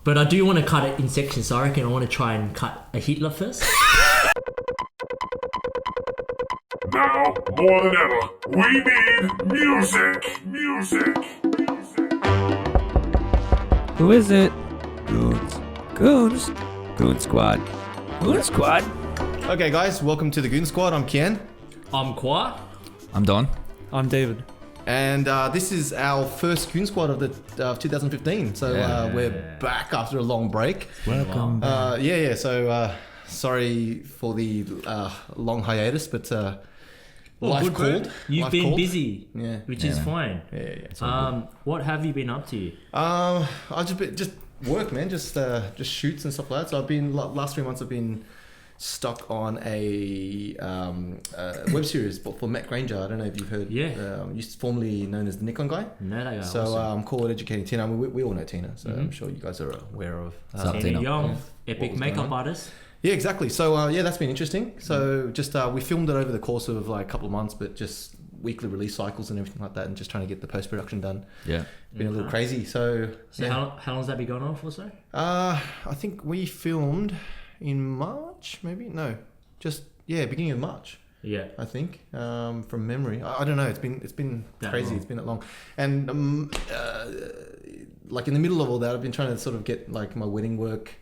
But I do want to cut it in sections, so I reckon I want to try and cut a Hitler first. Now, more than ever, we need music. Music. Who is it? Goons. Goon Squad. Goon Squad. Okay, guys, welcome to the Goon Squad. I'm Kian, I'm Kwa. I'm Don. I'm David. and this is our first Goon Squad of the 2015. So we're back after a long break. Welcome. So sorry for the long hiatus, but life good, called. You've Life been called. busy, Yeah. which is fine. Yeah. What have you been up to? I just work, man. Just shoots and stuff like that. So I've been last 3 months. I've been stuck on a web series for Matt Granger. I don't know if you've heard. Yeah. Used formerly known as the Nikon guy. No, that guy. So awesome. I'm called Educating Tina. I mean, we all know Tina, so I'm sure you guys are aware of. What's up, Tina Tina? Young, What epic was going makeup on? artist. Yeah, exactly. So that's been interesting. So just we filmed it over the course of like a couple of months, but just weekly release cycles and everything like that, and just trying to get the post production done. Yeah. Been a little crazy. So How long's that been going on for, sorry? I think we filmed in March, maybe beginning of March. Yeah. I think from memory. I don't know. It's been That crazy. long. It's been that long, and like in the middle of all that, I've been trying to sort of get like my wedding work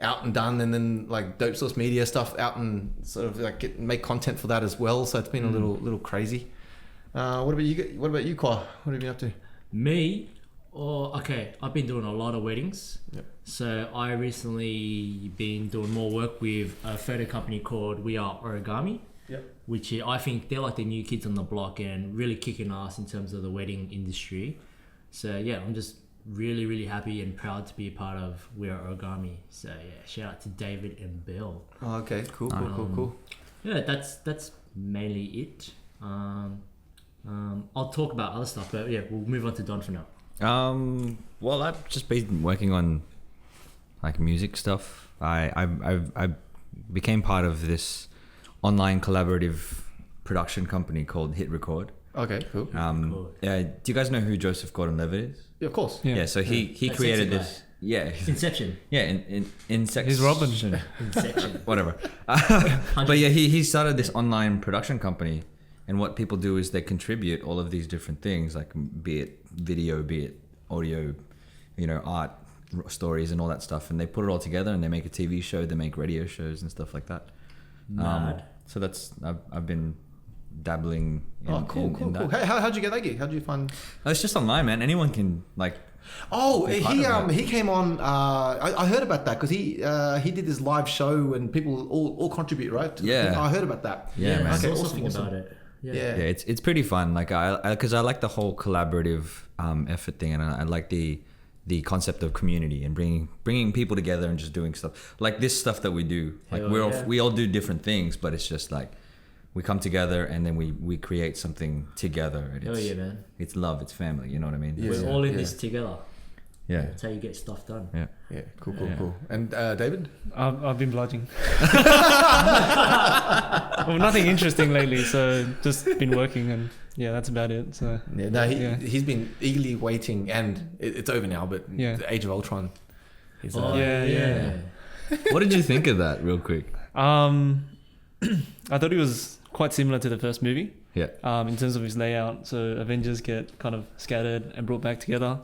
out and done, and then like Dope Source Media stuff out and sort of like make content for that as well. So it's been a little crazy. What about you? What about you, Kwa? What have you been up to? Me? I've been doing a lot of weddings. Yep. So I recently been doing more work with a photo company called We Are Origami, Yep. which I think they're like the new kids on the block and really kicking ass in terms of the wedding industry. So yeah, I'm just really, really happy and proud to be a part of We Are Origami. So yeah, shout out to David and Bill. Oh, okay. Cool. Yeah, that's mainly it. I'll talk about other stuff, but yeah, we'll move on to Don for now. Well, I've just been working on like music stuff. I became part of this online collaborative production company called Hit Record. Okay. Cool. Cool. Do you guys know who Joseph Gordon-Levitt is? Yeah, of course. Yeah. So he That created sexy this. Yeah. Inception. Yeah. In He's Robin. Inception. Whatever. But yeah, he started this online production company, and what people do is they contribute all of these different things, like be it video, be it audio, art, stories, and all that stuff, and they put it all together and they make a TV show, they make radio shows and stuff like that. Mad. So that's I've been dabbling in, Cool. in that. Hey, how'd you get that gig? How'd you find? It's just online, man. Anyone can like. Oh, Be part of that. he came on. I heard about that because he did this live show and people all contribute, right? Yeah. I heard about that. Yeah, man. I Okay, saw awesome, something awesome. about it. Yeah. Yeah, it's pretty fun. Like because I like the whole collaborative effort thing, and I like the concept of community and bringing people together and just doing stuff like this stuff that we do. Like Hell we all do different things, but it's just like we come together and then we create something together. And Hell it's, yeah, man. It's love, it's family. You know what I mean? Yeah. We're all in this together. Yeah. That's how you get stuff done. Yeah. Yeah, cool. Yeah. And David? I've been blogging. Well, nothing interesting lately, so just been working, and yeah, that's about it. So Yeah, no, Yeah. he's been eagerly waiting, and it's over now. But Yeah. the Age of Ultron is. Yeah. What did you think of that, real quick? I thought it was quite similar to the first movie. Yeah. In terms of its layout. So Avengers get kind of scattered and brought back together.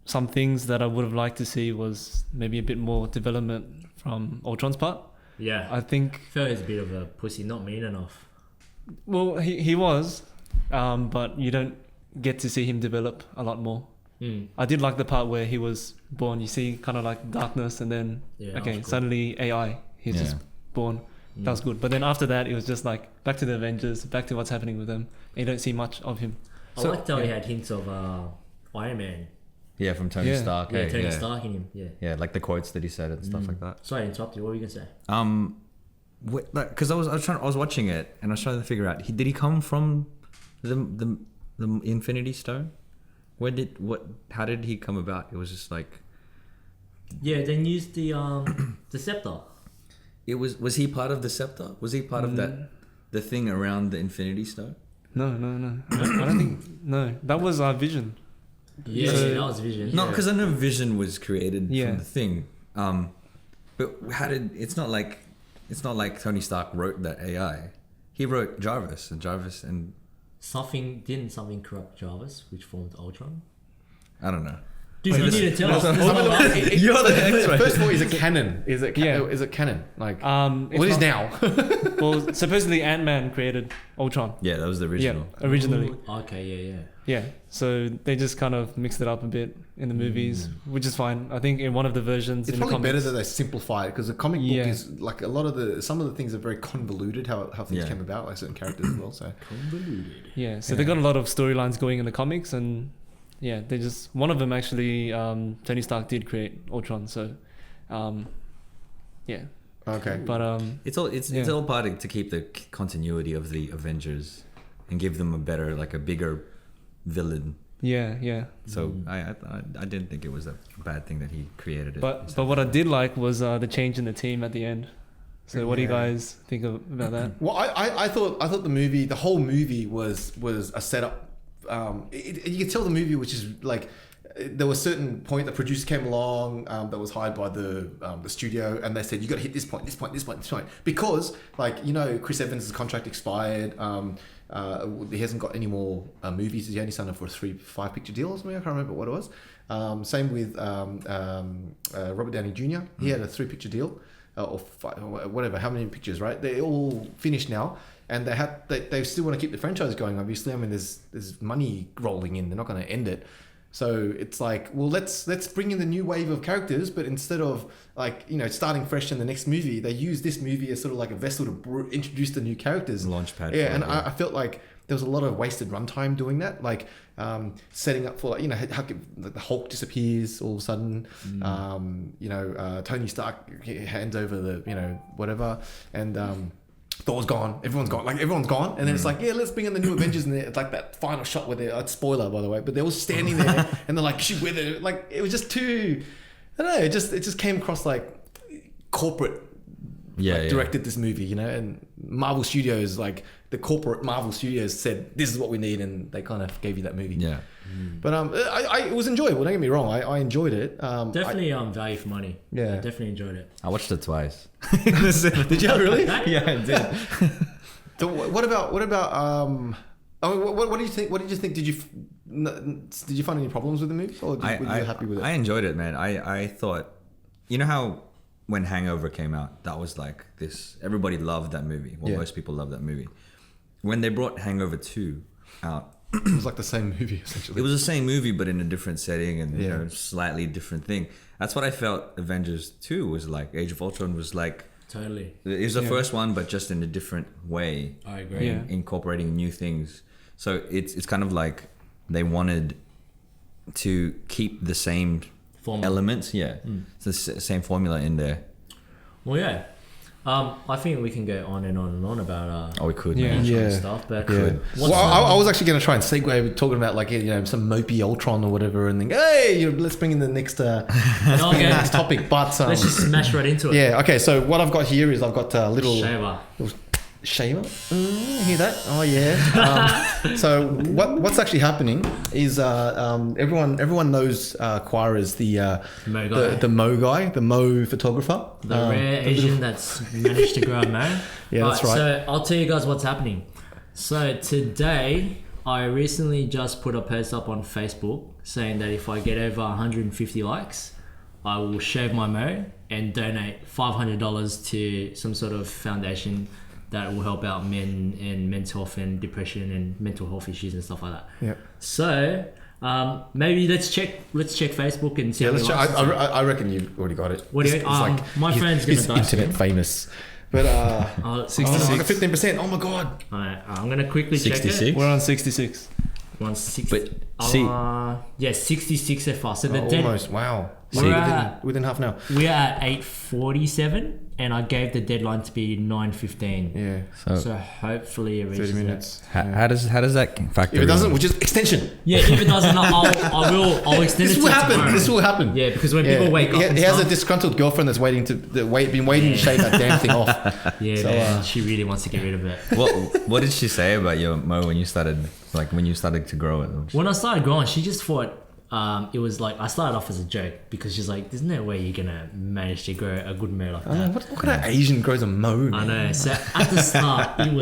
Some things that I would have liked to see was maybe a bit more development from Ultron's part. Yeah. I think, Phil is a bit of a pussy, not mean enough. well, he was, but you don't get to see him develop a lot more. I did like the part where he was born. You see kind of like darkness, and then Yeah, that was cool. suddenly AI. He's just born. That was good. But then after that, it was just like back to the Avengers, back to what's happening with them. And you don't see much of him. I liked how he had hints of Iron Man. Yeah, from Tony Yeah. Stark. Yeah, hey, Tony yeah. Stark in him. Yeah. Yeah, like the quotes that he said and stuff like that. Sorry, I interrupted you. What were you gonna say? Because I was watching it and I was trying to figure out, did he come from the Infinity Stone? How did he come about? It was just like, Yeah, then use the scepter. was he part of the scepter? Was he part of the thing around the Infinity Stone? No. I don't think. No, that was our Vision. Yeah, So- that was Vision. No, because I know Vision was created Yeah. from the thing. But how did it's not like Tony Stark wrote that AI. He wrote Jarvis and Didn't something corrupt Jarvis, which formed Ultron? I don't know. Dude, you need to tell us. You're the expert. First of all, is it canon? Is it Yeah. is it canon? Like It's what is not- now? Well, supposedly Ant-Man created Ultron. Yeah, that was the Yeah, original. originally. Ooh, okay, yeah. Yeah, so they just kind of mixed it up a bit in the movies, which is fine. I think in one of the versions, It's in the probably better comics, that they simplify it because the comic Yeah. book is like some of the things are very convoluted how things Yeah. came about, like certain characters as well. So yeah. So they got a lot of storylines going in the comics, and yeah, they just one of them actually, Tony Stark did create Ultron. So, yeah, okay, but It's all part of, to keep the continuity of the Avengers and give them a bigger villain. yeah. So I didn't think it was a bad thing that he created it. But what I did like was the change in the team at the end. So what do you Yeah. guys think about that? well, I thought the whole movie was a setup. You could tell the movie, which is like there was a certain point the producer came along that was hired by the studio, and they said you got to hit this point because Chris Evans' contract expired. He hasn't got any more movies. He only signed up for a 5 picture deal or something. I can't remember what it was. Same with Robert Downey Jr. He had a 3 picture deal or 5, or whatever. How many pictures? Right? They all finished now, and they still want to keep the franchise going. Obviously, I mean, there's money rolling in. They're not going to end it. So it's like, well, let's bring in the new wave of characters, but instead of starting fresh in the next movie, they use this movie as sort of like a vessel to introduce the new characters. Launchpad. Yeah, and I felt like there was a lot of wasted runtime doing that, like setting up for how the Hulk disappears all of a sudden. Tony Stark hands over the whatever, and Thor's gone, everyone's gone, and then it's like, yeah, let's bring in the new Avengers, and it's like that final shot where they're, spoiler by the way, but they're all standing there and they're like, shoot, where they like, it was just too, I don't know, it just came across like corporate. Directed this movie, and Marvel Studios, like the corporate Marvel Studios said, this is what we need, and they kind of gave you that movie. Yeah. But it was enjoyable. Don't get me wrong. I enjoyed it. Definitely value for money. Yeah. I definitely enjoyed it. I watched it twice. Did you really? Yeah, I did. So what about? What do you think? What did you think? Did you find any problems with the movie, or were you happy with it? I enjoyed it, man. I thought, how when Hangover came out, that was like this. Everybody loved that movie. Well, Yeah. most people loved that movie. When they brought Hangover 2 out, It was like the same movie essentially. it was the same movie but in a different setting and Yeah. slightly different thing. That's what I felt Avengers 2 was like. Age of Ultron was like, Totally. it was the Yeah. first one but just in a different way, I agree. Yeah. incorporating new things. So it's kind of like they wanted to keep the same Formula. elements. Yeah, it's the same formula in there. Well, yeah. I think we can go on and on and on about Oh, we could. Yeah. man. Yeah. stuff, but Yeah. what's Well, I was actually going to try and segue with talking about some mopey Ultron or whatever, and think, hey, let's bring in the next next topic. But let's just smash right into it. yeah, okay. So what I've got here is I've got a little Shaver. shaver. Hear that? Oh yeah. So what's actually happening is everyone knows Quire as the Mo guy. the Mo guy, the Mo photographer, The rare Asian that's managed to grow a Mo. Yeah, that's right. So I'll tell you guys what's happening. So today, I recently just put a post up on Facebook saying that if I get over 150 likes, I will shave my Mo and donate $500 to some sort of foundation that will help out men and mental health and depression and mental health issues and stuff like that. Yeah. So maybe let's check Facebook and see. Yeah, how let's many check. likes. I reckon you've already got it. What do you- It's my friend's he's gonna die internet soon. famous. But 66. 15%. Oh my god. Alright, I'm gonna quickly check it. 66? We're on 66. 160. But, see- Yeah, 66 so far. So the dead, Almost. Wow. We're at- Within half an hour. we're at 8:47, and I gave the dedeadline to be 9:15. Yeah. So hopefully it reaches 30 that. minutes. How does that factor? If it in? doesn't, we'll just extension. Yeah, if it doesn't, I'll extend This it will to happen. tomorrow. This will happen. Yeah, because when people wake up, he and has a stuff, disgruntled girlfriend that's been waiting to shave that damn thing off. yeah, So, man, she really wants to get rid of it. What did she say about your Mo when you started to grow it? When I started growing, she just thought it was like I started off as a joke because she's like, "There's no way you're gonna manage to grow a good mo like I know, that." what kind of Asian grows a mo? I Man? know. So at the start, it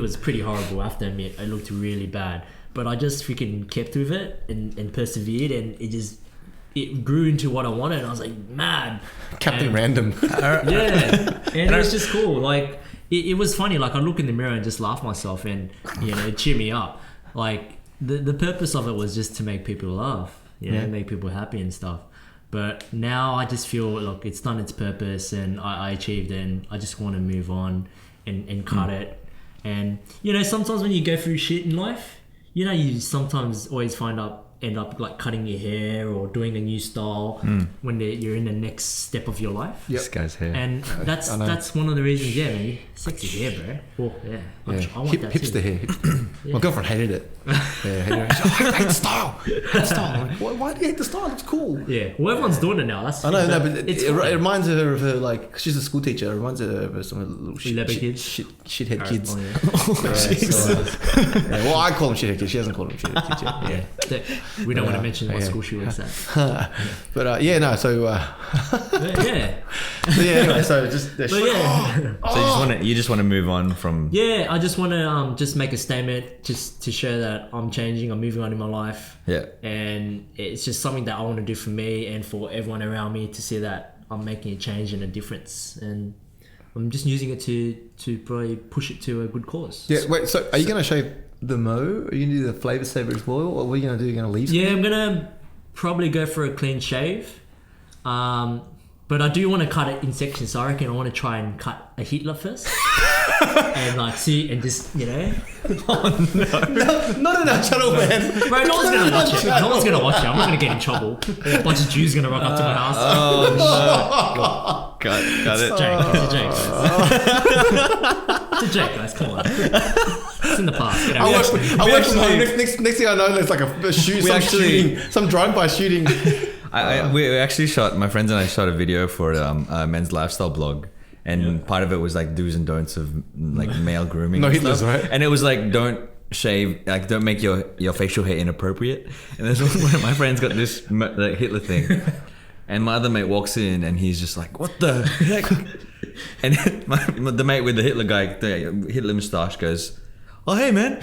was pretty horrible. I have to admit, it looked really bad. But I just freaking kept with it and persevered, and it grew into what I wanted. And I was like, mad. Captain And- Random. Yeah, and it was just cool. Like it was funny. Like I look in the mirror and just laugh myself, and it cheer me up. Like the purpose of it was just to make people laugh, make people happy and stuff. But now I just feel like it's done its purpose, and I achieved it, and I just want to move on and cut it. And sometimes when you go through shit in life, you sometimes always end up like cutting your hair or doing a new style when you're in the next step of your life. This guy's hair. And that's one of the reasons, man. Sexy hair, bro. Oh, yeah. I want that Hipster too. hair. My girlfriend hated it. Yeah, hated it. She's like, I hate the style. I'm like, why do you hate the style? It's cool. Yeah. Well, everyone's doing it now. That's I know, but it's it fine. reminds her of her, like, she's a school teacher. It reminds her of some little Leopard kids? shithead kids. Oh, yeah. Yeah, well, I call them shithead kids. She hasn't called them shithead kids yet. Yeah. We don't want to mention what school she works at. But yeah, no, so But yeah. anyway, so just But yeah. So you just want to move on from. Yeah, I just want to just make a statement just to show that I'm changing, I'm moving on in my life. Yeah. And it's just something that I want to do for me and for everyone around me to see that I'm making a change and a difference. And I'm just using it to probably push it to a good cause. yeah. Wait, so are you gonna shave the mo? Are you gonna do the flavor saver as well? Or what are you gonna do? You're gonna leave? Yeah, I'm gonna probably go for a clean shave. But I do want to cut it in sections, so I reckon I want to try and cut a Hitler first. And like see and just Not in our channel, man. Bro, no one's gonna watch it. No one's gonna watch it. I'm not gonna get in trouble. A bunch of Jews gonna rock up to my house. Oh no! Got it. It's a joke, guys. It's a joke, guys. Come on. It's in the past. I work from home. Next thing I know, there's like a shoot, some drive-by shooting. We actually shot. My friends and I shot a video for a men's lifestyle blog, and part of it was like do's and don'ts of like male grooming. No and Hitlers, stuff. right? And it was like don't shave, like don't make your facial hair inappropriate. And there's one of my friends got this like, Hitler thing, and my other mate walks in and he's just like, "What the heck?" And the mate with the Hitler guy, the Hitler moustache, goes, "Oh hey man."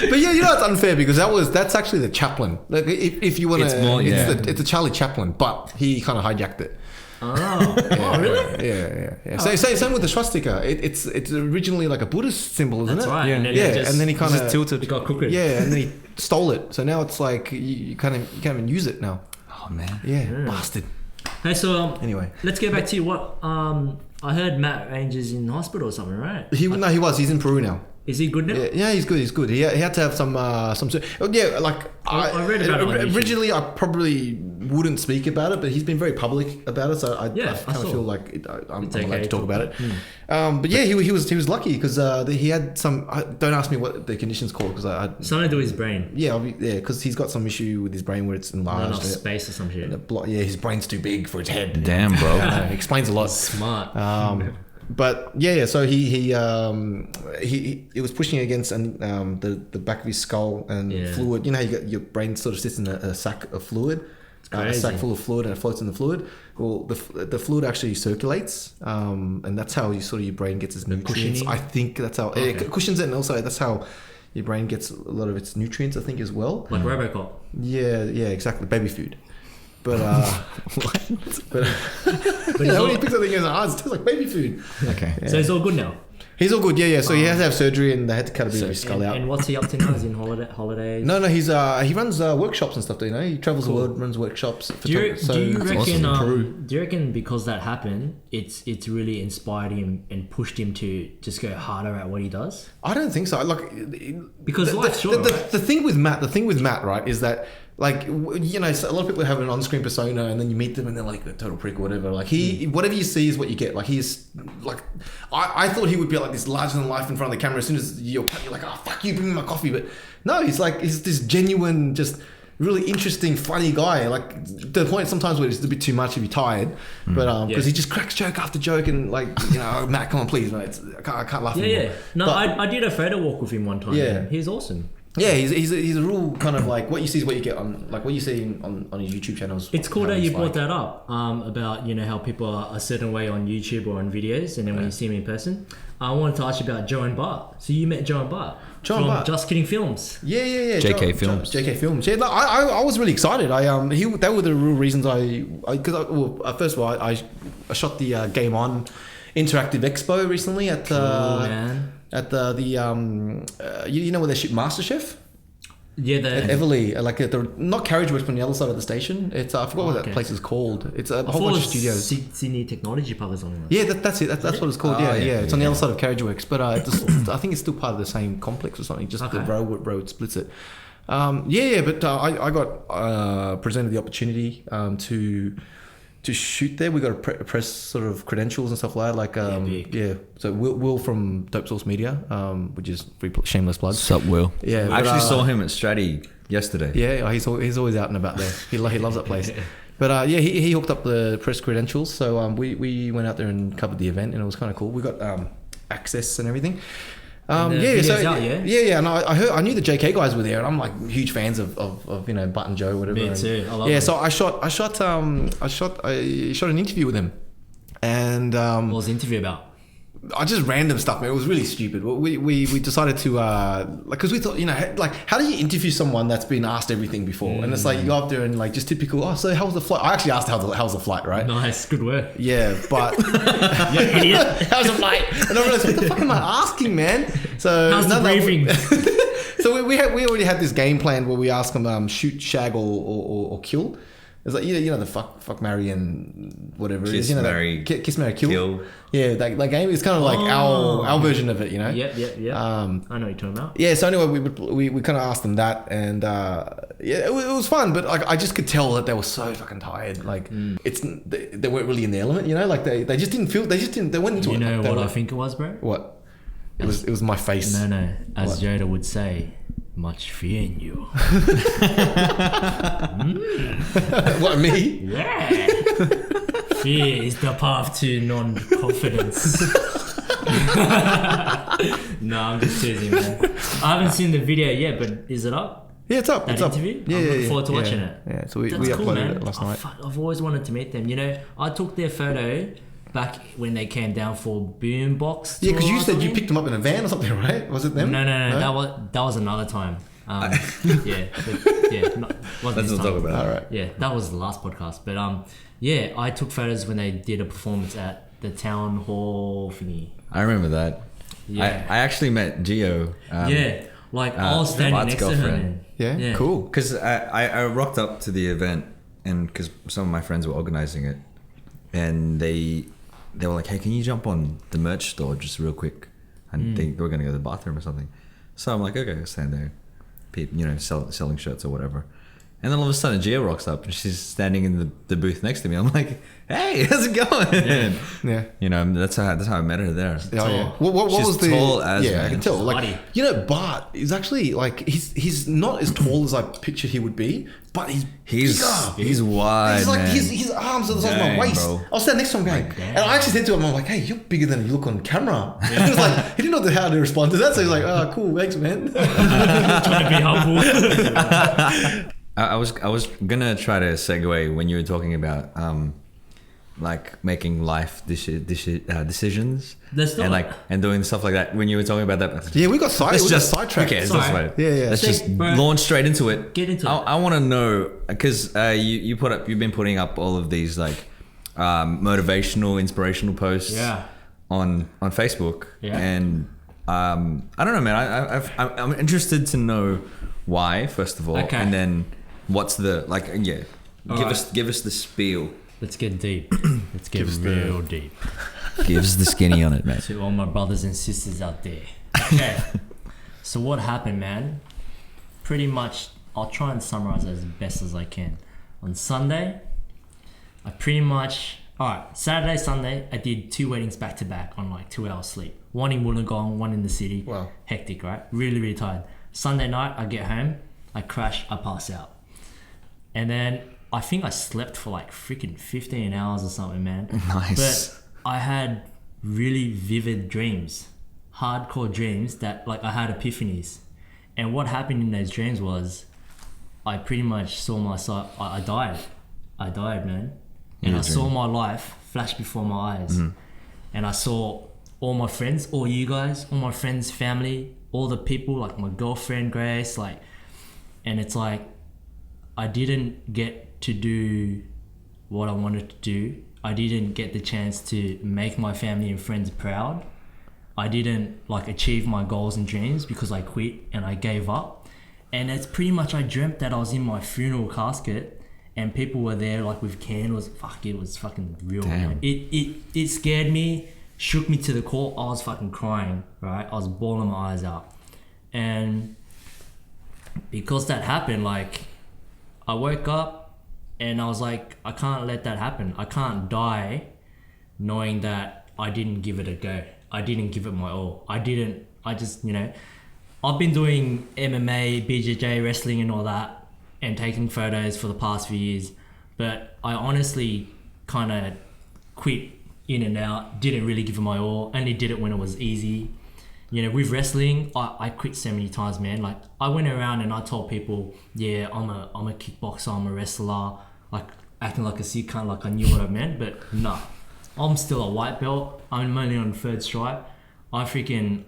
But yeah, it's unfair because that's actually the Chaplin. Like if you want to, It's more, it's a Charlie Chaplin, but he kind of hijacked it. Oh, really? Yeah. Same with the swastika. It's originally like a Buddhist symbol, isn't That's it? right. Yeah. And then And then he kind of Just tilted. it got crooked. Yeah, and then he stole it. So now it's like you can't even use it now. Oh man. Yeah, bastard. Hey, so Anyway, let's get back to what I heard Matt Ranger's in hospital or something, right? he was. He's in Peru now. Is he good now? Yeah, he's good. He had to have some. Yeah, like I read about it on YouTube. originally, I probably wouldn't speak about it, but he's been very public about it, so I kind of saw. feel like I'm It's allowed okay to talk about it. Hmm. But yeah, he was lucky because he had some. Don't ask me what the condition's called because I Something to do with his brain. yeah because he's got some issue with his brain where it's Not enlarged. enough space or some shit. Yeah, his brain's too big for his head. Damn, bro. It explains a lot. Smart. But yeah. So he was pushing against the back of his skull and Yeah. fluid. You know, how you got your brain sort of sits in a sack of fluid, a crazy. sack full of fluid, and it floats in the fluid. Well, the fluid actually circulates, and that's how your brain gets its nutrients. cushioning? I think that's how it cushions it, and also that's how your brain gets a lot of its nutrients. I think as well. Like Robocop. Yeah, exactly. Baby food. But but But yeah, when he picks up the thing, it tastes like baby food. Okay. So he's all good now. He's all good, yeah. So he has to have surgery, and they had to cut a bit of his skull out. And what's he up to now? Is he in holidays? No, he's he runs workshops and stuff. Do you know? He travels the world, runs workshops. Do you reckon? awesome. Do you reckon because that happened, it's really inspired him and pushed him to just go harder at what he does? I don't think so. Like Because life's short, right? the thing with Matt, right, is that like you know, so a lot of people have an on-screen persona, and then you meet them, and they're like a total prick or whatever. Like whatever you see is what you get. Like he's like, I thought he would be like this larger than life in front of the camera. As soon as you're like, oh fuck you, bring me my coffee. But no, he's this genuine, just really interesting, funny guy. Like to the point sometimes where it's a bit too much if you're tired, but because he just cracks joke after joke, and like Matt, come on, please, mate. I can't laugh anymore. Yeah. No, But- I did a photo walk with him one time. Yeah. He's awesome. Yeah, he's a real kind of like what you see is what you get on like what you see on his YouTube channels. It's cool how that you he's brought like- that up about how people are a certain way on YouTube or on videos, and then when you see me in person. I wanted to ask you about Joe and Bart. So you met Joe and Bart from Bart. Just Kidding Films. Yeah. JK Films. JK Films. Yeah, I was really excited. That were the real reasons first of all, I shot the Game On Interactive Expo recently at Man. at the you know where they shoot MasterChef Yeah, at Everleigh, like at the not Carriageworks, but on the other side of the station. It's I forgot what that okay. place is called. It's a I whole thought bunch it of was studios. Sydney Technology Park or something. Yeah, that's it. That's what it's called. Oh, Yeah, yeah, It's on the yeah. other side of Carriageworks, but I think it's still part of the same complex or something. Just the Okay. road splits it. But I got presented the opportunity to shoot there. We got a press sort of credentials and stuff like that. big. So Will from Dope Source Media, which is free shameless plug. Sup, Will? Yeah, I but, actually saw him at Stratty yesterday. Yeah, he's always out and about there. He loves that place. But he hooked up the press credentials, so we went out there and covered the event, and it was kind of cool. We got access and everything. And the video's out, yeah? And I knew the JK guys were there, and I'm like huge fans of Butt and Joe, whatever. Me and- too. I love yeah, it. so I shot an interview with him, and What was the interview about? I just random stuff, man. It was really stupid. We decided to because we thought, like, how do you interview someone that's been asked everything before? And it's like you go up there and like just typical. Oh, so how was the flight? I actually asked how's the flight, right? Nice, good work. Yeah, but You idiot. how's the flight? And I realized, what the fuck am I asking, man? So How's the briefing? So we already had this game plan where we ask them shoot, shag, or kill. It's like the fuck, marry, and whatever it is. Kiss, That marry, kiss, marry, kill. kill. Yeah, that game is kind of like our version of it, you know. Yep. I know what you're talking about. Yeah. So anyway, we kind of asked them that, and it was fun, but like I just could tell that they were so fucking tired. Like they weren't really in the element, Like they just didn't feel. They went into it. You know like, they what were- I think it was, bro? What? It was my face. No. As What? Yoda would say, much fear in you. What, me? Yeah. Fear is the path to non-confidence. No, I'm just teasing, man. I haven't seen the video yet, but is it up? Yeah, it's up. That It's up. interview? Yeah, I'm yeah, looking yeah, forward to yeah. watching it. Yeah, so we That's cool, uploaded man. it last night. I've always wanted to meet them. I took their photo back when they came down for Boombox. Yeah, because tour you or said you something. picked them up in a van or something, right? Was it them? No. That was another time. Wasn't Let's this not time. talk about it. All right. Yeah, that was the last podcast. But I took photos when they did a performance at the town hall thingy. I remember that. Yeah. I actually met Gio. I was standing Bart's next to her. girlfriend. Man. Yeah, cool. Because I rocked up to the event, and because some of my friends were organizing it, and they were like, "Hey, can you jump on the merch store just real quick?" And they were gonna go to the bathroom or something. So I'm like, "Okay, I'll stand there." Selling shirts or whatever. And then all of a sudden, Gia rocks up and she's standing in the booth next to me. I'm like, "Hey, how's it going?" Yeah. That's how I met her there. Oh, yeah. What She's was the tall as, yeah? I man. can tell. She's Like hottie. Bart is actually like he's not as tall as I pictured he would be, but he's He's wide, He's like man. his arms are the size of my Dang, waist. bro. I was standing next to him going, and I actually said to him, I'm like, "Hey, you're bigger than you look on camera." He was like, he didn't know how to respond to that, so he's like, "Oh, cool, thanks, man." Trying to be humble. I was gonna try to segue when you were talking about like making life decisions Let's and not. like and doing stuff like that. When you were talking about that, Yeah, we got sidetracked. Okay, Sorry. that's fine. Yeah. Let's Say, just bro, launch straight into it. get into it. I want to know because you've been putting up all of these like motivational, inspirational posts. Yeah. On Facebook. Yeah. And I don't know, man. I'm interested to know why first of all, Okay. and then what's the like? Yeah, All give right. us the spiel. Let's get deep. Let's get us the- real deep. Give us the skinny on it, man. To all my brothers and sisters out there. Okay. So what happened, man? Pretty much, I'll try and summarize it as best as I can. On Sunday, Saturday, Sunday, I did 2 weddings back to back on like 2 hours sleep. One in Wollongong, one in the city. Wow. Hectic, right? Really, really tired. Sunday night, I get home, I crash, I pass out. And then I think I slept for like freaking 15 hours or something, man. Nice. But I had really vivid dreams, hardcore dreams that like I had epiphanies. And what happened in those dreams was I pretty much saw myself, I died, man. And I saw my life flash before my eyes. And I saw all my friends, all you guys, all my friends, family, all the people, like my girlfriend, Grace, like, and it's like, I didn't get to do what I wanted to do. I didn't get the chance to make my family and friends proud. I didn't like achieve my goals and dreams because I quit and I gave up. And it's pretty much, I dreamt that I was in my funeral casket and people were there like with candles. Fuck, it was fucking real. Damn. It scared me, shook me to the core. I was fucking crying, right? I was bawling my eyes out. And because that happened, like, I woke up and I was like, I can't let that happen. I can't die knowing that I didn't give it a go. I didn't give it my all. I just, you know, I've been doing MMA, BJJ, wrestling and all that and taking photos for the past few years. But I honestly kind of quit in and out, didn't really give it my all, only did it when it was easy. You know, with wrestling, I quit so many times, man. Like, I went around and I told people, yeah, I'm a kickboxer, I'm a wrestler, like acting like a sick cunt, like I knew what I meant, but nah. I'm still a white belt. I'm only on 3rd stripe. I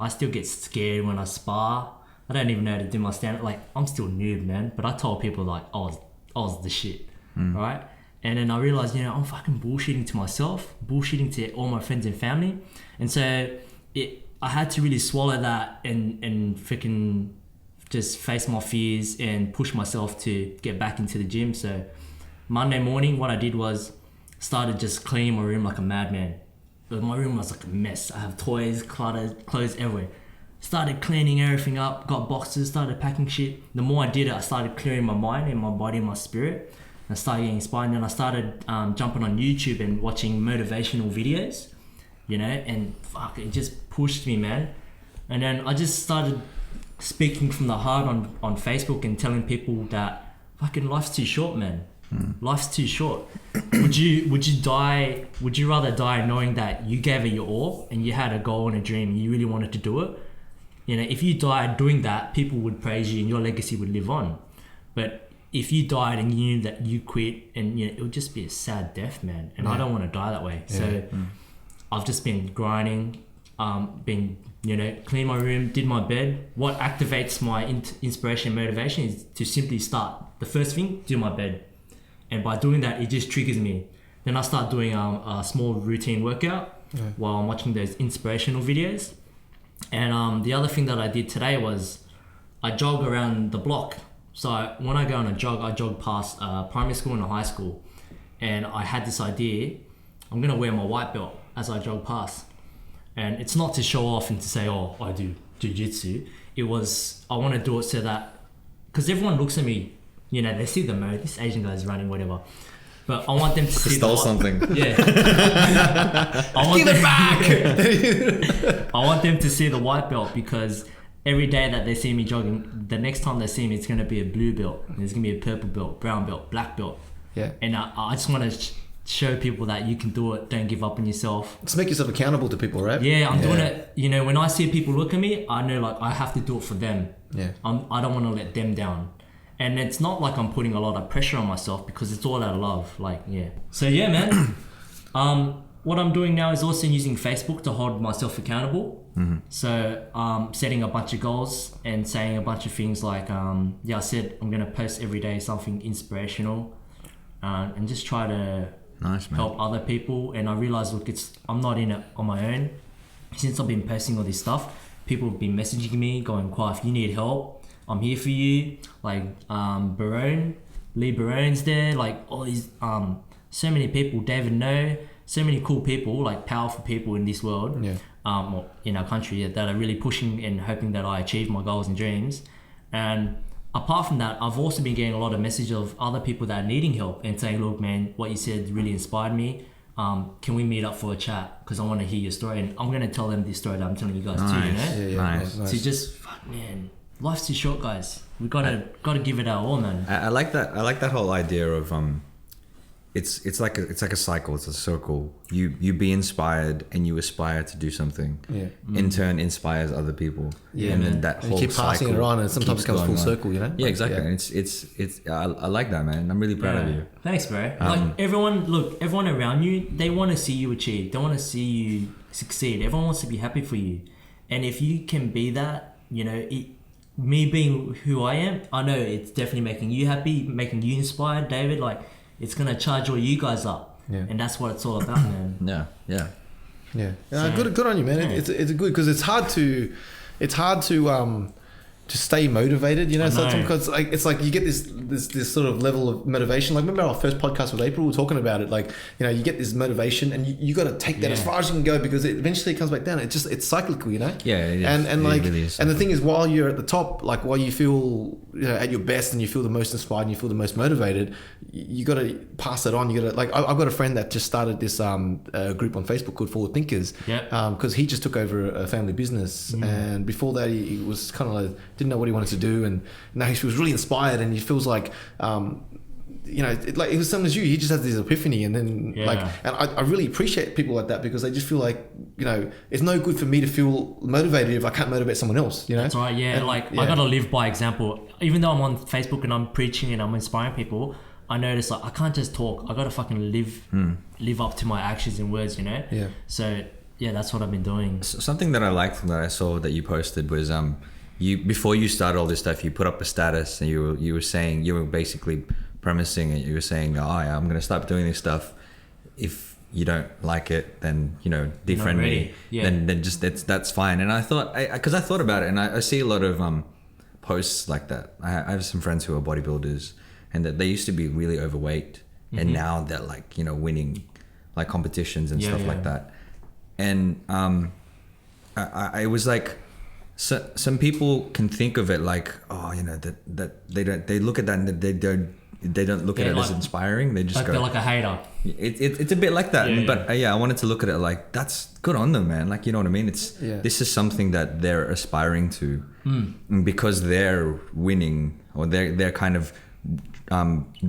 still get scared when I spar. I don't even know how to do my stand-up. Like, I'm still noob, man. But I told people, like, I was the shit, right? And then I realized, you know, I'm fucking bullshitting to myself, bullshitting to all my friends and family. And so I had to really swallow that and freaking just face my fears and push myself to get back into the gym. So Monday morning, what I did was started just cleaning my room like a madman. But my room was like a mess. I have toys, cluttered, clothes everywhere. Started cleaning everything up, got boxes, started packing shit. The more I did it, I started clearing my mind and my body and my spirit. I started getting inspired, and then I started jumping on YouTube and watching motivational videos, you know, and fuck, it just pushed me, man. And then I just started speaking from the heart on Facebook and telling people that fucking life's too short, man. Life's too short. Would you rather die knowing that you gave it your all and you had a goal and a dream and you really wanted to do it? You know, if you died doing that, people would praise you and your legacy would live on. But if you died and you knew that you quit, and you know, it would just be a sad death, man. And I don't want to die that way. So I've just been grinding, clean my room, did my bed. What activates my inspiration and motivation is to simply start. The first thing, do my bed. And by doing that, it just triggers me. Then I start doing a small routine workout while I'm watching those inspirational videos. And the other thing that I did today was I jog around the block. So when I go on a jog, I jog past primary school and a high school. And I had this idea, I'm going to wear my white belt as I jog past. And it's not to show off and to say, oh, I do jiu-jitsu. It was, I want to do it so that, because everyone looks at me, you know, they see the mode, this Asian guy's running, whatever. But I want them to see stole something. Yeah. Give it back! I want them to see the white belt, because every day that they see me jogging, the next time they see me, it's going to be a blue belt. There's going to be a purple belt, brown belt, black belt. Yeah. And I just want to show people that you can do it. Don't give up on yourself. Just make yourself accountable to people, right? Yeah, I'm doing it. You know, when I see people look at me, I know like I have to do it for them. Yeah. I don't want to let them down. And it's not like I'm putting a lot of pressure on myself, because it's all out of love. Like, yeah. So yeah, man. What I'm doing now is also using Facebook to hold myself accountable. So setting a bunch of goals and saying a bunch of things like, I said I'm going to post every day something inspirational, and just try to help other people. And I realized, look, I'm not in it on my own. Since I've been posting all this stuff, people have been messaging me going, Qua, if you need help, I'm here for you. Like Lee Barone's there, like all these, so many people, David No, so many cool people, like powerful people in this world, or in our country, that are really pushing and hoping that I achieve my goals and dreams. And apart from that, I've also been getting a lot of messages of other people that are needing help and saying, look, man, what you said really inspired me. Can we meet up for a chat? Because I want to hear your story. And I'm going to tell them this story that I'm telling you guys too, you know? Nice. So just, fuck, man, life's too short, guys. We gotta give it our all, man. I like that. I like that whole idea of it's like a cycle. It's a circle. You be inspired and you aspire to do something. Yeah. In turn, inspires other people. Yeah. And then that And whole you keep passing it cycle on, and sometimes it keeps comes full going on. circle. You know. Yeah, Like, exactly. And it's I like that, man. I'm really proud of you. Thanks, bro. Like everyone around you, they want to see you achieve. They want to see you succeed. Everyone wants to be happy for you, and if you can be that, you know, me being who I am, I know it's definitely making you happy, making you inspired, David. Like, it's gonna charge all you guys up, and that's what it's all about, man. Yeah. Good on you, man. Yeah. It's good because it's hard to stay motivated, you know. I So know. because it's like you get this sort of level of motivation. Like, remember our first podcast with April, we were talking about it. Like, you know, you get this motivation and you got to take that as far as you can go, because it eventually comes back down. It's cyclical, you know. Yeah, it is. And It like really is and the thing is, while you're at the top, like while you feel, you know, at your best and you feel the most inspired and you feel the most motivated, you got to pass it on. You got to, like, I've got a friend that just started this group on Facebook called Forward Thinkers. Yep. Because he just took over a family business, and before that he was kind of like didn't know what he wanted to do, and now he feels really inspired, and he feels like you know, like it was same as you. He just has this epiphany, and then and I really appreciate people like that, because they just feel like, you know, it's no good for me to feel motivated if I can't motivate someone else. You know, That's right. Yeah, And, I gotta live by example. Even though I'm on Facebook and I'm preaching and I'm inspiring people, I notice like I can't just talk. I gotta fucking live up to my actions and words. You know. Yeah. So yeah, that's what I've been doing. Something that I liked from that I saw that you posted was you, before you started all this stuff, you put up a status and you were saying, you were basically premising it. You were saying, oh yeah, I'm gonna stop doing this stuff. If you don't like it, then, you know, defriend me. Yeah. Then just that's fine. And I thought, because I thought about it, and I see a lot of posts like that. I have some friends who are bodybuilders, and that they used to be really overweight, and now they're like, you know, winning like competitions and stuff like that. And I was like, so some people can think of it like, oh, you know, that they look at that and they don't look at it as inspiring. They just Like go, they're like a hater. it's a bit like that. Yeah, But I wanted to look at it like, that's good on them, man. Like, you know what I mean? This is something that they're aspiring to, and because they're winning, or they're kind of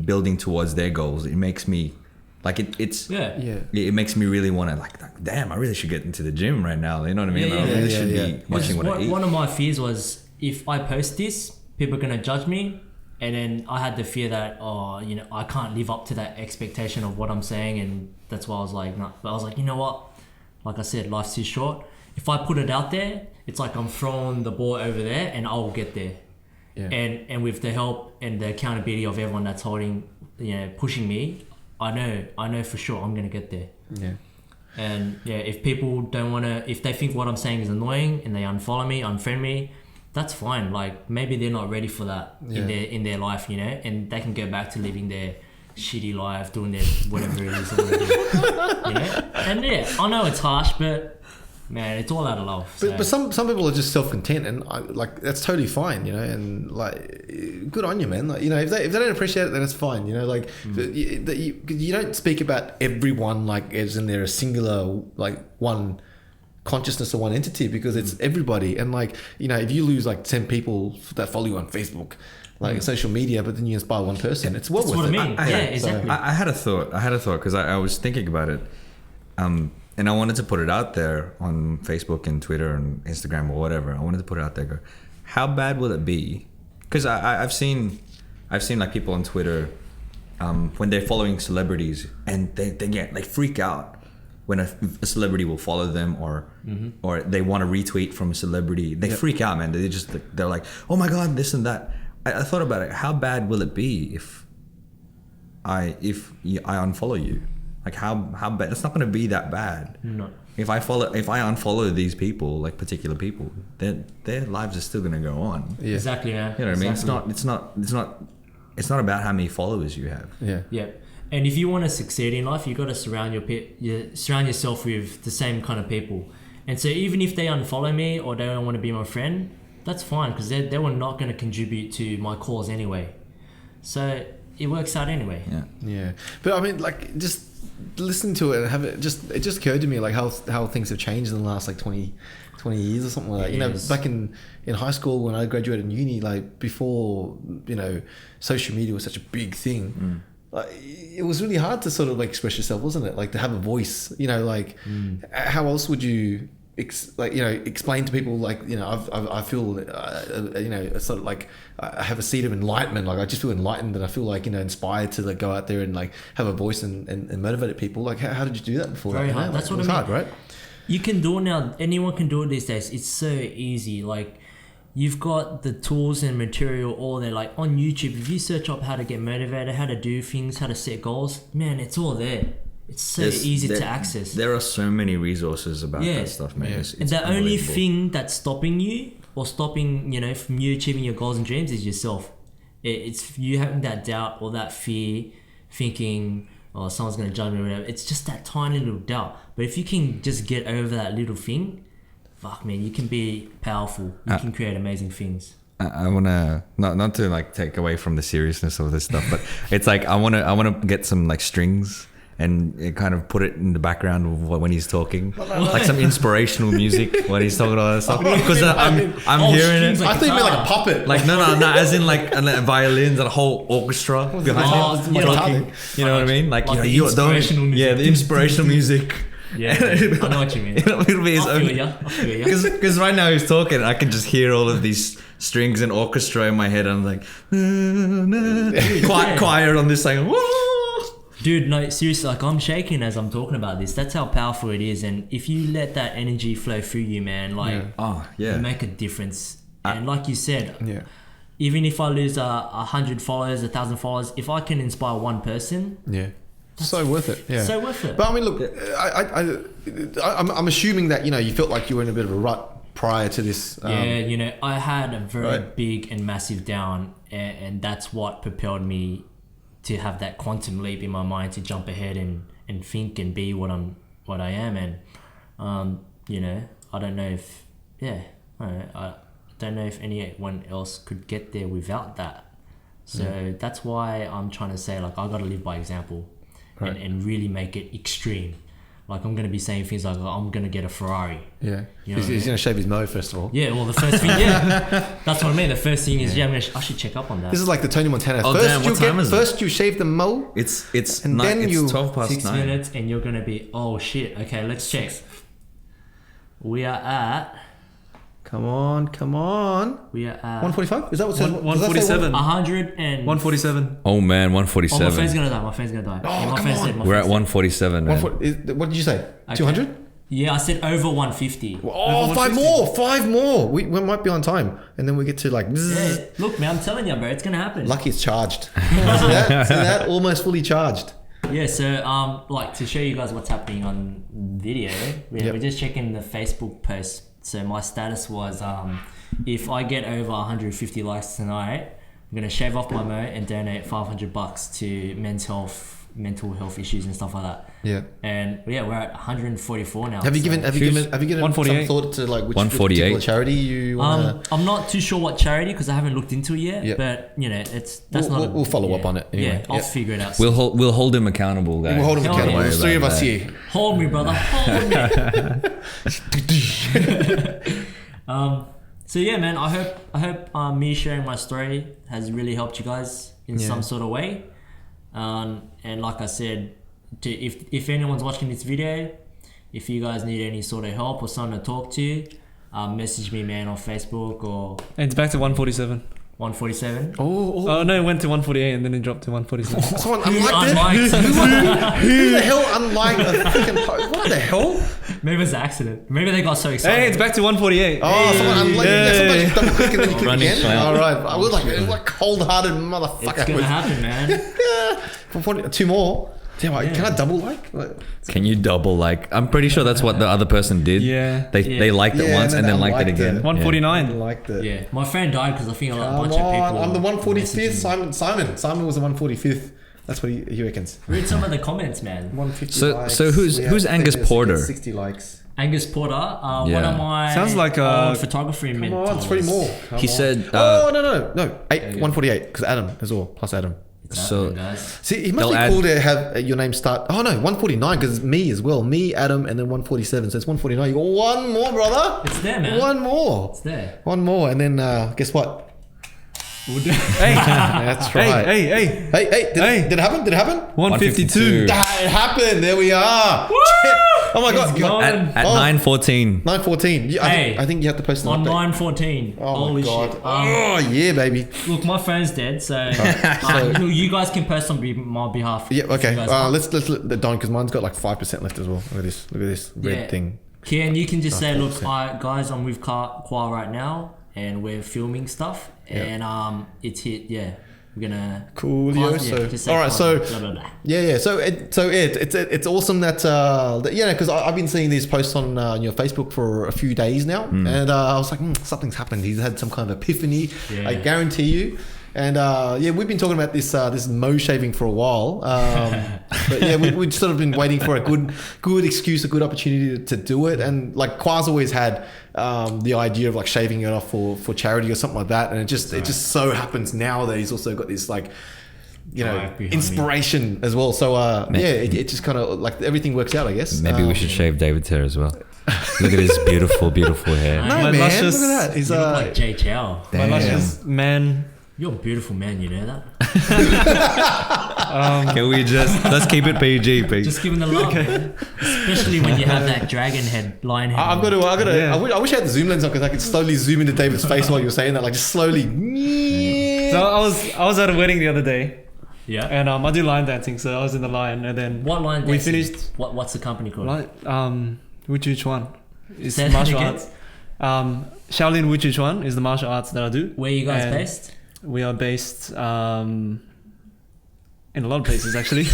building towards their goals. It makes me like it makes me really want to like, damn, I really should get into the gym right now. You know what I mean? I really should be watching what I eat. One of my fears was, if I post this, people are gonna judge me, and then I had the fear that, oh, you know, I can't live up to that expectation of what I'm saying, and that's why I was like, no. But I was like, you know what? Like I said, life's too short. If I put it out there, it's like I'm throwing the ball over there, and I'll get there. Yeah. And with the help and the accountability of everyone that's holding, you know, pushing me, I know for sure I'm gonna get there. Yeah. And yeah, if people don't wanna, if they think what I'm saying is annoying and they unfollow me, unfriend me, that's fine. Like, maybe they're not ready for that in their life, you know, and they can go back to living their shitty life, doing their whatever it is they want to do, you know. And yeah, I know it's harsh, but man, it's all out of love. But some people are just self-content, and like that's totally fine, you know. And like, good on you, man. Like, you know, if they don't appreciate it, then it's fine, you know. Like, you don't speak about everyone like as in they're a singular, like, one consciousness or one entity, because it's everybody. And like, you know, if you lose like 10 people that follow you on Facebook, like social media, but then you inspire one person, it's well that's worth what it. I mean. Exactly. I had a thought because I was thinking about it, and I wanted to put it out there on Facebook and Twitter and Instagram or whatever. I wanted to put it out there. Go, how bad will it be? Because I've seen like people on Twitter when they're following celebrities, and they get like freak out when a celebrity will follow them, or they want to retweet from a celebrity. They freak out, man. They're like, oh my god, this and that. I thought about it. How bad will it be if I unfollow you? Like, how bad? It's not going to be that bad. No. If I unfollow these people, like particular people, their lives are still going to go on. Yeah. Exactly, man. You know what exactly. I mean? It's not about how many followers you have. Yeah. Yeah. And if you want to succeed in life, you got to surround yourself with the same kind of people. And so even if they unfollow me or they don't want to be my friend, that's fine, because they were not going to contribute to my cause anyway. So it works out anyway. Yeah. Yeah. But I mean, like, just listen to it and have it just occurred to me like how things have changed in the last like 20 years or something like that. You know, back in high school when I graduated in uni, like before, you know, social media was such a big thing. it was really hard to sort of like express yourself, wasn't it? Like to have a voice, you know, like how else would you explain to people like, you know, I feel, you know, it's sort of like I have a seed of enlightenment. Like I just feel enlightened and I feel like, you know, inspired to like go out there and like have a voice and motivate people. Like how did you do that before? Very hard. Like, That's what it was I mean. hard, right? You can do it now. Anyone can do it these days. It's so easy. Like you've got the tools and material all there. Like on YouTube, if you search up how to get motivated, how to do things, how to set goals, man, it's all there. It's so easy to access. There are so many resources about Yeah. that stuff, man. Yeah. It's And the only unbelievable. thing that's stopping you or stopping, you know, from you achieving your goals and dreams is yourself. It's you having that doubt or that fear, thinking, oh, someone's going to judge me or whatever. It's just that tiny little doubt. But if you can just get over that little thing, fuck, man, you can be powerful. You can create amazing things. I wanna not to like take away from the seriousness of this stuff, but it's like I wanna get some like strings and kind of put it in the background of when he's talking, like some inspirational music when he's talking all that stuff. Because I'm hearing it. strings I think you meant like a puppet. Like no, as in like violins and a whole orchestra behind him yeah, talking. You know what I mean? Like, Like the you don't. inspirational music. Yeah, the inspirational music. Yeah, I know what you mean. It'll be his I own. feel ya. I feel ya. Because right now he's talking, I can just hear all of these strings and orchestra in my head. I'm like, choir on this like, Dude, no, seriously, like I'm shaking as I'm talking about this. That's how powerful it is. And if you let that energy flow through you, man, like oh you yeah. make a difference. And like you said, Yeah. even if I lose 100 followers, 1,000 followers, if I can inspire one person, Yeah. So worth it. Yeah. so worth it. But I mean, look, I'm assuming that, you know, you felt like you were in a bit of a rut prior to this. Yeah, you know, I had a very Right. big and massive down, and that's what propelled me to have that quantum leap in my mind to jump ahead and think and be what I am. And you know, I don't know if I don't know if anyone else could get there without that. So that's why I'm trying to say, like, I got to live by example, Right. and really make it extreme. Like, I'm going to be saying things like, I'm going to get a Ferrari. Yeah. You know He's what I mean? going to shave his mo first of all. Yeah, well, the first thing, that's what I mean. The first thing is, I should check up on that. This is like the Tony Montana. Oh, first, damn, what time is it? first you shave the mo. It's And then it's you- 12 past 6 9. minutes, and you're going to be, oh shit. Okay, let's check. We are at Come on. 145? Is that what it says? 147. 100 and 147. Oh man, Oh, my phone's 147. gonna die. My phone's gonna die. Oh, Yeah, my come phone on. said- my We're phone at said- 147, man. What did you say? 200? Yeah, I said over 150. Oh, five more. We might be on time. And then we get to like, Yeah, look, man, I'm telling you, bro, it's gonna happen. lucky it's charged. See that? See that? Almost fully charged. Yeah, so like to show you guys what's happening on video, Yep. we're just checking the Facebook post. So my status was if I get over 150 likes tonight, I'm gonna shave off my mo and donate $500 to mental health issues and stuff like that. Yeah. And yeah, we're at 144 now. Have you so- given some 148. thought to like which 148. particular charity you want I'm not too sure what charity because I haven't looked into it yet. Yep. But you know, We'll follow up on it anyway. Yeah, I'll Yep. figure it out. We'll hold him accountable, guys. We'll hold him Hell accountable. yeah. There's three of us About here. Hold me, brother. Hold me. So yeah, man. I hope me sharing my story has really helped you guys in some sort of way. And like I said, if anyone's watching this video, if you guys need any sort of help or someone to talk to, message me, man, on Facebook or And it's back to 147. 147. Oh no, it went to 148 and then it dropped to 147. Someone Who unliked it. unliked? Who the hell unliked a freaking post? What the hell? Maybe it's an accident. Maybe they got so excited. Hey, it's back to 148. Oh, someone unliked it. Yeah, sometimes you double click and then you click Running again. clown. All right. I was like cold-hearted motherfucker. It's gonna happen, man. 2 more. Damn, can I double like? Can you double like? I'm pretty sure that's what the other person did. Yeah. They liked it Yeah, once and then liked it unliked again. it. 149. Liked it. Yeah, my friend died because I think a Come bunch of on, people. I'm the 145th. messaging. Simon was the 145th. That's what he reckons. Read some of the comments, man. 150 So- likes. so who's We have Angus 60 Porter? 60 likes. Angus Porter, one Yeah. of my Sounds like old photography Come mentors. on, 3 more. Come He on. said, Oh no! 148 because Adam as well plus Adam. It's So- happening, guys. See, he must They'll be add- cool to have your name start. Oh no, 149 because it's me as well. Me, Adam, and then 147. So it's 149. You got one more, brother. It's there, man. One more. It's there. One more, and then guess what? Hey, That's right. hey. Hey, did it happen? Did it happen? 152. Ah, it happened. There we are. Oh my god. gone. At 9:14. 9:14. Hey, I think you have to post an On update. 9:14. Oh Holy my god. shit. Oh yeah, baby. Look, my phone's dead, so So- you guys can post on my behalf. Yeah. Okay. You guys Let's let the Don because mine's got like 5% left as well. Look at this red Yeah. thing. Kian, you can just say, look, 4%. guys, I'm with Kwa right now, and we're filming stuff, and it's hit. Yeah, we're gonna. Coolio. just say All right. So blah, blah, blah. yeah. It's awesome that because I've been seeing these posts on your Facebook for a few days now, and I was like, something's happened. He's had some kind of epiphany. Yeah. I guarantee you. And we've been talking about this Mo shaving for a while, but yeah, we've sort of been waiting for a good excuse, a good opportunity to do it. And like Kwa's always had the idea of like shaving it off for charity or something like that, and it just so happens now that he's also got this like Behind me. inspiration as well. So it just kind of like everything works out, I guess. Maybe we should shave David's hair as well. Look at his beautiful, beautiful hair. No, My man, luscious- look at that. He's You look like Jay Chow. My Damn. luscious man. You're a beautiful man, you know that? Can we let's keep it PG, please. Just giving the love, man. Especially when you have that dragon head, lion head. I've got to. Yeah. I wish I had the zoom lens on because I could slowly zoom into David's face while you were saying that, like just slowly. So I was at a wedding the other day, Yeah. and I do line dancing. So I was in the line, and then What line we dancing? finished. What's the company called? Which one? It's Say that martial again. arts. Shaolin Wuchuchuan is the martial arts that I do. Where are you guys And based? We are based in a lot of places actually.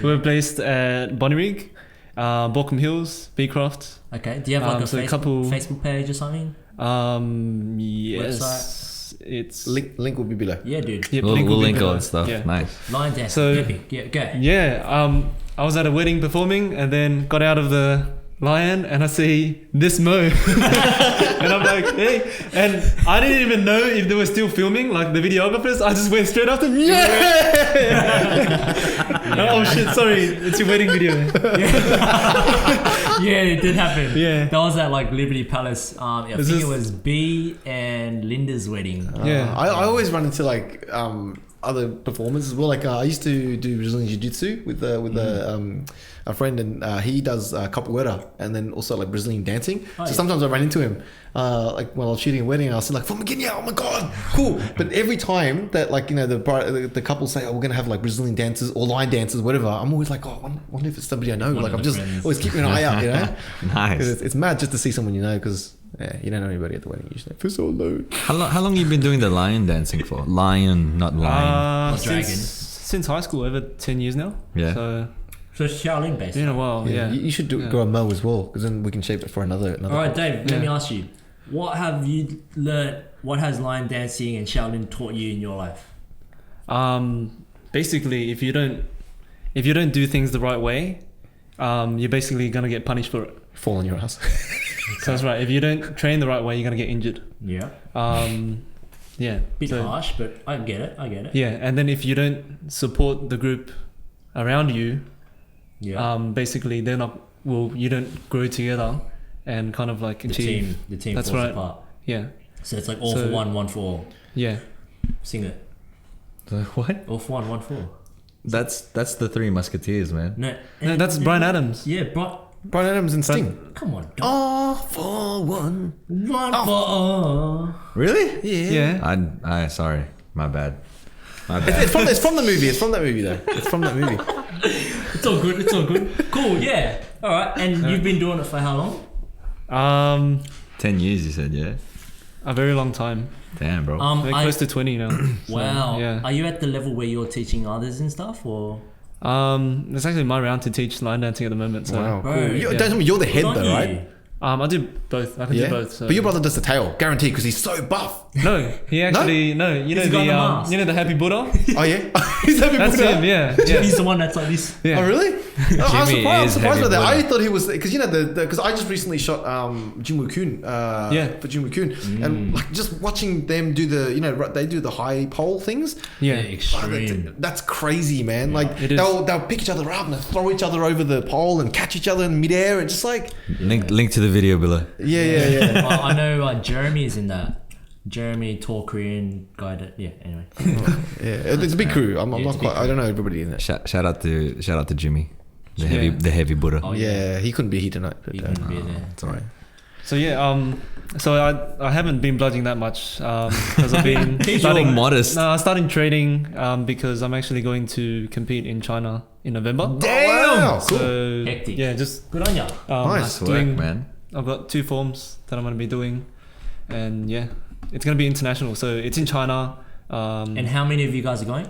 We're based at Bonnyrigg, Borkham Hills, Beecroft. Okay. Do you have like a so a Facebook, couple- Facebook page or something? Yes, it's Link will be below. Yeah, dude. Yep, We'll will be link all below. that stuff. Yeah. Nice. Line dancing. So- Epic. Yeah, go. Yeah, I was at a wedding performing and then got out of the lion and I see this Mo. And I'm like, hey. And I didn't even know if they were still filming, like the videographers. I just went straight after them. Yeah! Oh shit, sorry. It's your wedding video. Yeah, it did happen. Yeah. That was at like Liberty Palace. I This think is- it was B and Linda's wedding. Yeah. I always run into like other performers as well. Like I used to do Brazilian Jiu-Jitsu with a friend, and he does capoeira and then also like Brazilian dancing. Oh, So yeah. sometimes I ran into him like while I was shooting a wedding, and I was like, "From Guinea, oh my god, cool!" But every time that like the couple say, "Oh, we're gonna have like Brazilian dancers or line dancers, whatever," I'm always like, "Oh, I wonder if it's somebody I know." One Like of I'm the just friends. always keeping an eye out, you know. Nice. 'Cause it's mad just to see someone you know, because you don't know anybody at the wedding usually. It feels so alone. How long you been doing the lion dancing for? Lion, not lion. Or dragon. Since high school, over 10 years now. Yeah. So So Shaolin based. it's been a while. Yeah. You should go a Mo as well, because then we can shape it for another. All right, Dave. Let Yeah. me ask you, what have you learned? What has lion dancing and Shaolin taught you in your life? Basically, if you don't do things the right way, you're basically gonna get punished for it. Fall on your ass. So that's right. If you don't train the right way, you're gonna get injured. Yeah. Yeah. Bit So- harsh, but I get it. Yeah, and then if you don't support the group around you, Yeah. basically they're not. Well, you don't grow together and kind of like the achieve. team That's falls right. apart. Yeah. So it's like all So- for one, one for all. Yeah. Sing it. What? All for one for all. That's the Three Musketeers, man. No, that's Bryan Adams. Yeah, Brian Adams and Sting. come on. All for one. One for all. Really? Yeah. I sorry, my bad. My bad. It's from the movie. It's from that movie though. It's from that movie. It's all good. It's all good. Cool. Yeah. All right. And you've been doing it for how long? 10 years, you said, yeah. A very long time. Damn, bro. Very close to 20 now. So, Wow. Yeah. Are you at the level where you're teaching others and stuff, or? It's actually my round to teach line dancing at the moment. So Wow, Bro, cool. yeah. Don't tell me you're the head Good on though, you. right? I do both. I can do both. So. But your brother does the tail, guaranteed, because he's so buff. No, he actually no. You know He's got the mask. you know the happy Buddha. Oh yeah, he's having That's Buddha. him. Yeah. Yeah. He's the one that's like this. Yeah. Oh really? I'm Jimmy surprised is by heavy that. I Buddha. thought he was, because you know because I just recently shot Jinwoo Kun. For Jinwoo Kun, and like just watching them do they do the high pole things. Yeah. Extreme. That's crazy, man. Like It is. they'll pick each other up and they'll throw each other over the pole and catch each other in midair and just like Link to the video below. yeah. I know Jeremy is in that. Jeremy, tall Korean guy. Anyway. Yeah, it's a big crew. I'm Yeah, not it's a quite. big I don't know everybody in there. Shout out to Jimmy, Yeah. the heavy Buddha. Oh, Yeah, he couldn't be here tonight. But, You can be there. It's alright. So yeah, so I haven't been bludging that much because I've been Starting modest. No, I'm starting training because I'm actually going to compete in China in November. Damn! Cool. So Hectic. yeah, just Good on ya. Nice work, man. I've got 2 forms that I'm going to be doing, and yeah, it's going to be international. So it's in China. And how many of you guys are going?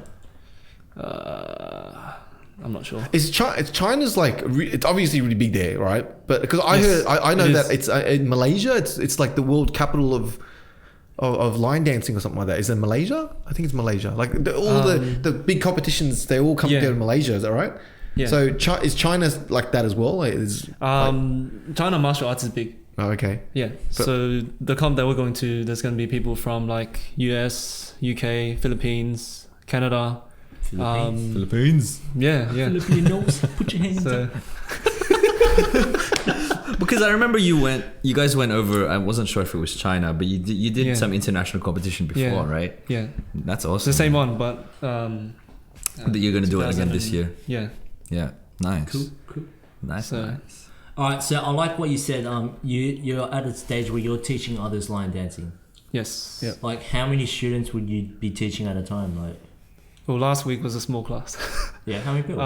I'm not sure. It's China's like it's obviously really big there, right? But because I Yes, heard, I know it that is. it's in Malaysia. It's like the world capital of line dancing or something like that. Is it Malaysia? I think it's Malaysia. Like all the big competitions, they all come Yeah. together in Malaysia. Is that right? Yeah. So is China like that as well? Like, China martial arts is big. oh, okay. Yeah. So the comp that we're going to, there's going to be people from like US, UK, Philippines, Canada. Philippines. Yeah. Filipinos, put your hands So up. Because I remember you guys went over. I wasn't sure if it was China, but you did Yeah. some international competition before, Yeah. right? yeah, That's it's awesome. the same one, but That you're gonna do it again this 2000 year. Yeah. Yeah, nice. Cool. Nice. So- nice. All right, so I like what you said. You're at a stage where you're teaching others line dancing. Yes. Yeah. Like, how many students would you be teaching at a time? Like, Well, last week was a small class. yeah, how many people?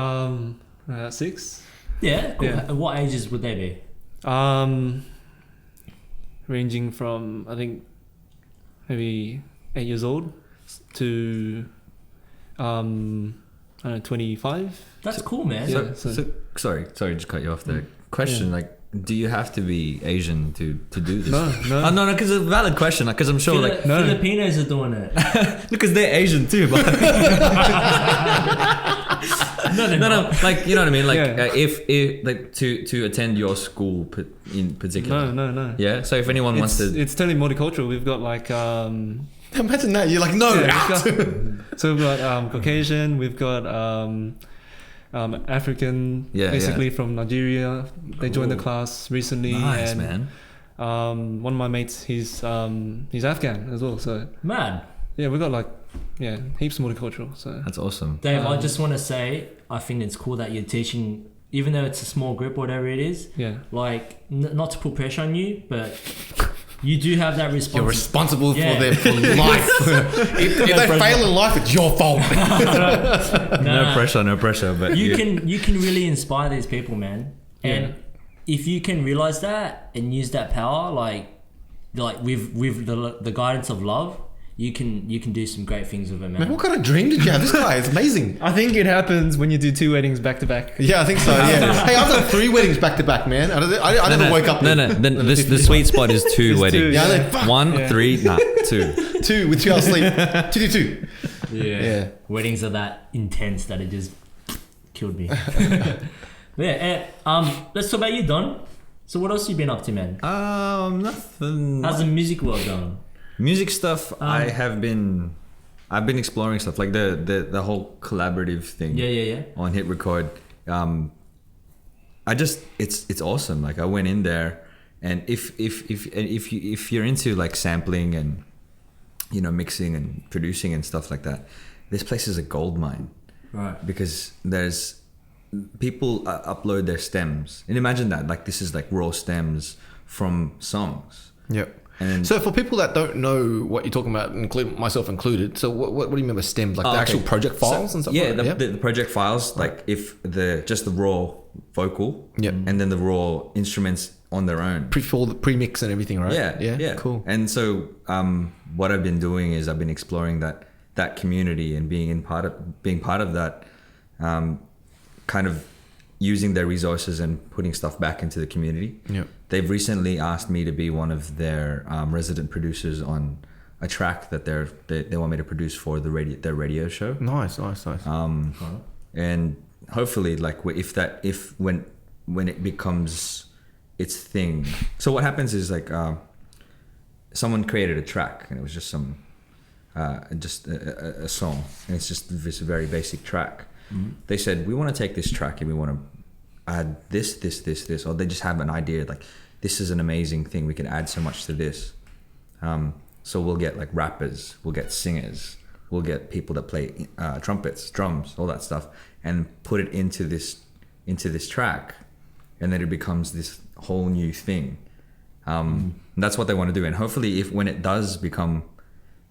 6. Yeah, cool. yeah. What ages would they be? Ranging from I think maybe 8 years old to I don't know 25. That's cool, man. Yeah. So sorry to cut you off there. Question, like, do you have to be Asian to do this? No. Oh, no, because it's a valid question. Because I'm sure, like, No. Filipinos are doing it. because they're Asian too. But no, like, you know what I mean. Like, Yeah. if like to attend your school in particular. No. Yeah. So if anyone wants to, It's totally multicultural. We've got like Imagine that. You're like, no. so we've got Caucasian, we've got African, Yeah, basically from Nigeria. They joined the Cool. class recently, nice, and man. one of my mates, he's Afghan as well. So Man, yeah, we've got like heaps of multicultural. So That's awesome. Dave, I just want to say, I think it's cool that you're teaching, even though it's a small group or whatever it is. yeah, Like, not to put pressure on you, but you do have that You're responsibility. responsible Yeah. for them for life. if they fail in life, it's your fault. No pressure. But You can really inspire these people, man. And Yeah. if you can realize that and use that power, like with the guidance of love, you can do some great things with it, Man, man. what kind of dream did you have? This guy is amazing. I think it happens when you do 2 weddings back to back. Yeah, I think so. Yeah. Hey, I've done 3 weddings back to back, man. I never woke up. No. Then the sweet spot is 2 It's weddings. 2, Yeah, yeah. I know. Fuck. 1, Yeah. 3, 2. 2 with 2 hours sleep. 2. Yeah. Weddings are that intense that it just killed me. But yeah, let's talk about you, Don. So what else you been up to, man? Nothing. How's the music world going? Music stuff. I've been exploring stuff like the whole collaborative thing. Yeah. On Hit Record. It's awesome. Like, I went in there, and if you're into like sampling and, you know, mixing and producing and stuff like that, this place is a gold mine. Right. Because there's people upload their stems, and imagine that, like, this is like raw stems from songs. Yep. And So for people that don't know what you're talking about, include myself included, so what do you mean by stems? Like the okay. actual project files and stuff? Yeah, like that? the project files, like if just the raw vocal, Yep. and then the raw instruments on their own. For the pre-mix and everything, right? Yeah. Cool. And so what I've been doing is I've been exploring that community and being part of that, kind of using their resources and putting stuff back into the community. Yep. They've recently asked me to be one of their resident producers on a track that they want me to produce for their radio show. Nice. And hopefully, like, when it becomes its thing. So what happens is, like, someone created a track, and it was just a song, and it's just this very basic track. Mm-hmm. They said, we want to take this track and we want to add this, or they just have an idea, like, this is an amazing thing, we can add so much to this. So we'll get like rappers, we'll get singers, we'll get people that play trumpets, drums, all that stuff, and put it into this track, and then it becomes this whole new thing. That's what they want to do, and hopefully, when it does become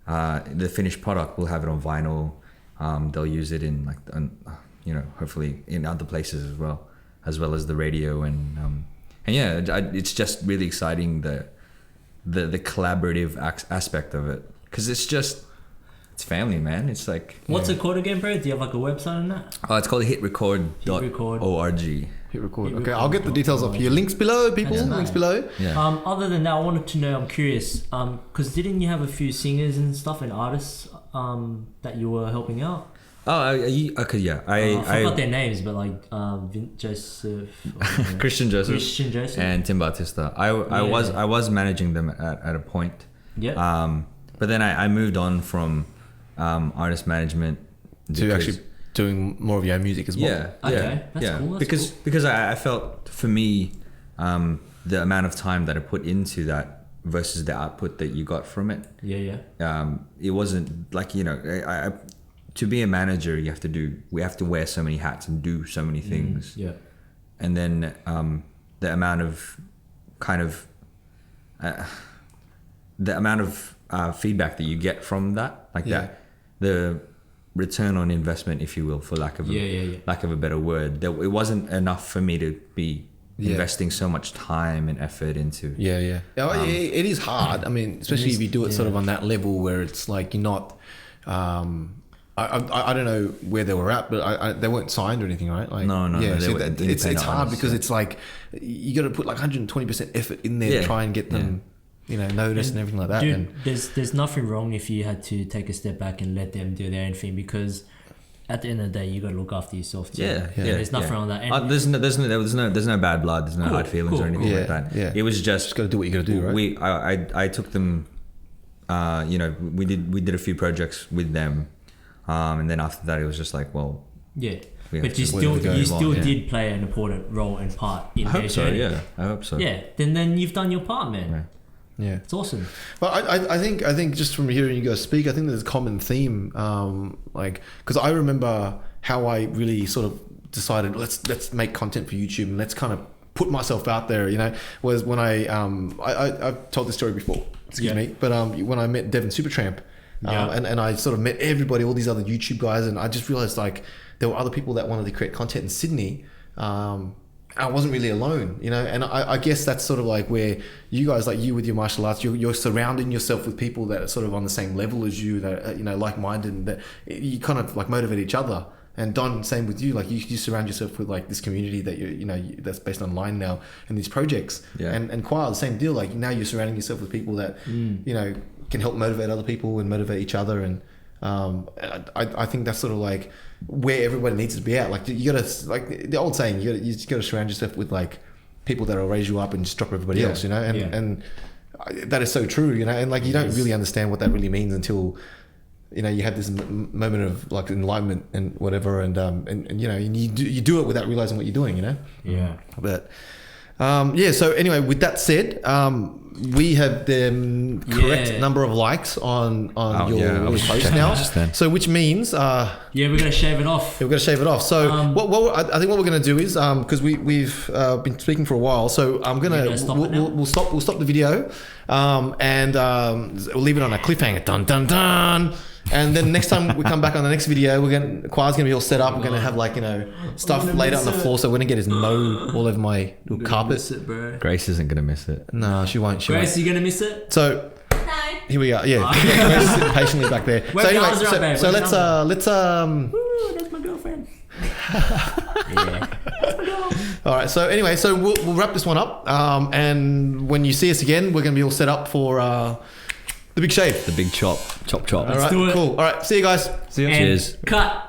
the finished product, we'll have it on vinyl. They'll use it in hopefully in other places as well as the radio, and yeah, it's just really exciting the collaborative aspect of it, because it's family, man. It's like, what's it called again, bro? Do you have like a website on that? Oh, it's called hitrecord.org. Hit record. Okay, I'll get the details off here. Links below, people. That's nice. Links below. Yeah. Other than that, I wanted to know, I'm curious, because didn't you have a few singers and stuff and artists that you were helping out? Oh, okay, yeah. I forgot their names, but like Joseph, Christian Joseph, and Tim Batista. I was managing them at a point. Yeah. But then I moved on from artist management to actually doing more of your own music as well. Yeah. Okay, that's cool. That's because I felt, for me, the amount of time that I put into that versus the output that you got from it. Yeah. It wasn't like, I to be a manager, we have to wear so many hats and do so many things. Yeah. And then the amount of feedback that you get from that, that, the return on investment, if you will, for lack of a better word, it wasn't enough for me to be investing so much time and effort into. It is hard. I mean, especially if you do it sort of on that level where it's like you're not. I don't know where they were at, but they weren't signed or anything, right? Like, no. So it's hard because it's like you got to put like 120% effort in there to try and get them, noticed and everything like that. Dude, and there's nothing wrong if you had to take a step back and let them do their own thing, because at the end of the day, you got to look after yourself too. There's nothing wrong with that. And there's no bad blood. There's no hard feelings or anything like that. Yeah. It was just got to do what you got to do, right? I took them. We did a few projects with them. And then after that, it was just like, well, but you still did play an important role and part in their journey. I hope so. Yeah, then you've done your part, man. Yeah, it's awesome. But I think just from hearing you guys speak, I think there's a common theme. Because I remember how I really sort of decided let's make content for YouTube and let's kind of put myself out there. Was when I've told this story before. Excuse me, but when I met Devin Supertramp. And I sort of met everybody, all these other YouTube guys, and I just realized like there were other people that wanted to create content in Sydney. I wasn't really alone, and I guess that's sort of like where you guys, like you with your martial arts, you're surrounding yourself with people that are sort of on the same level as you, that like-minded, and that you kind of like motivate each other. And Don, same with you, like you surround yourself with like this community that that's based online now, and these projects. And Choir, the same deal, like now you're surrounding yourself with people that can help motivate other people and motivate each other. And I think that's sort of like where everybody needs to be at. Like you gotta, like the old saying, you just gotta surround yourself with like people that'll raise you up and just drop everybody else, and that is so true, and like you don't really understand what that really means until you have this moment of like enlightenment and whatever, and you do it without realizing what you're doing, but so anyway, with that said, we have the correct number of likes on your post now. So which means we're gonna shave it off. We're gonna shave it off. So I think what we're gonna do is because we've been speaking for a while, so we'll stop the video, and we'll leave it on a cliffhanger. Dun dun dun. And then next time we come back on the next video, Choir's gonna be all set up. We're gonna have like stuff laid out on the floor, so we're gonna get his mo all over my carpet. Miss it, bro. Grace isn't gonna miss it. No, she won't. Grace, you gonna miss it? So No. here we are. Yeah, Grace is sitting patiently back there. Where So anyway, the others are, babe? so Where the let's Ooh, that's my girlfriend. All right. So anyway, so we'll wrap this one up. And when you see us again, we're gonna be all set up for the big shave. The big chop. All right. do it. Cool. All right. See you guys. See ya. And Cheers. cut.